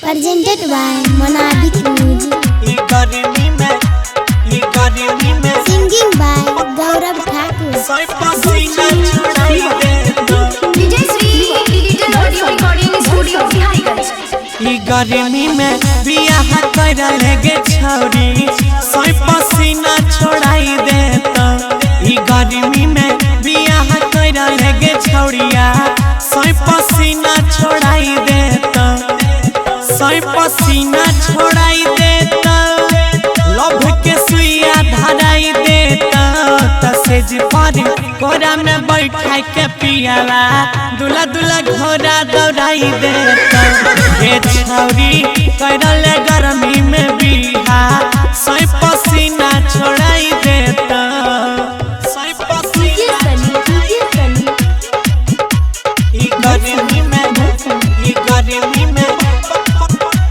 presented by Monabic Music. Singing by Gaurav Thakur. DJ Sri Digital Audio Recording Studio Bihariganj. गर्मी में बियाह करल गे छौरी सोई पसीना छोड़ाई देता। गर्मी में बियाह करल गे छौरिया सोई पसीना छोड़ाई देता। सोई पसीना छोड़ाई देता, लभ के सुइया धराई देता। तसेज पर कोरा में बैठा के पियावा दूल्हा दूल्हा घोड़ा दौड़ाई देता। ये छौरी करल गर्मी में बिहा सोई पसीना छोड़ाई देता। सोई पसीना गर्मी में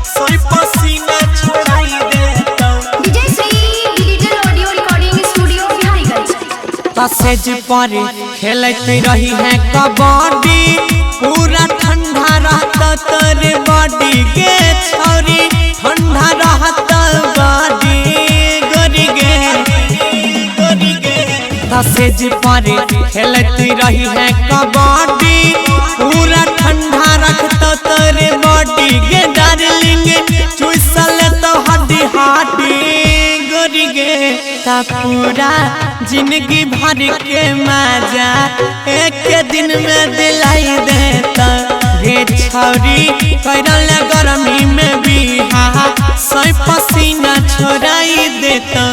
सोई पसीना छोड़ाई देता। DJ Sri Digital Audio Recording Studio Bihariganj. तसेज पर खेलत रही है कबड्डी, पूरा ठंडा रहता तोरे बॉडी के छौरी। ठंडा रहता बॉडी गोरी गे। तसेज पर खेलत रही है कबड्डी, पूरा ठंडा रखता तोरे बॉडी गे। डार्लिंग चुसल तो हड्डी हड्डी गोरी गे। ता पूरा जिंदगी भर के मजा एक दिन में दिलाई देता। गे छौरी करल गर्मी में बिहा सोई पसीना छोड़ाई देता।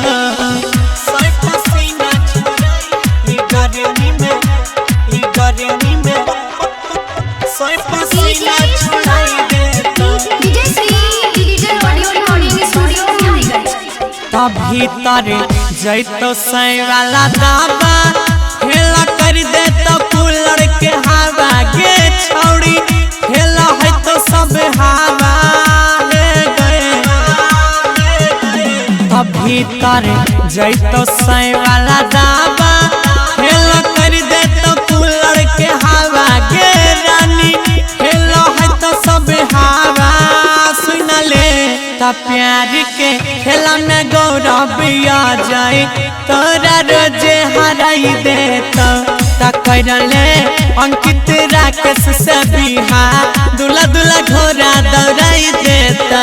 सोई पसीना छोड़ाई गर्मी में सोई पसीना छोड़ाई देता। DJ Sri Digital Audio Recording Studio Bihariganj. तब भीतर जैतो सै वाला दाबा हेला कर दे तो कूलर के हवा गे छौड़ी। हेला है तो सब हवा ले गए। तब भीतर जैतो सै वाला दाबा हेला कर दे तो कूलर के हवा गे रानी। हेला है तो सब हवा सुन ले। प्यार के खेला में गौरव आ जाए तोरा रोजे हराई देता। करले अंकित राकेश से बिहा दूल्हा दूल्हा घोड़ा दौड़ाई देता।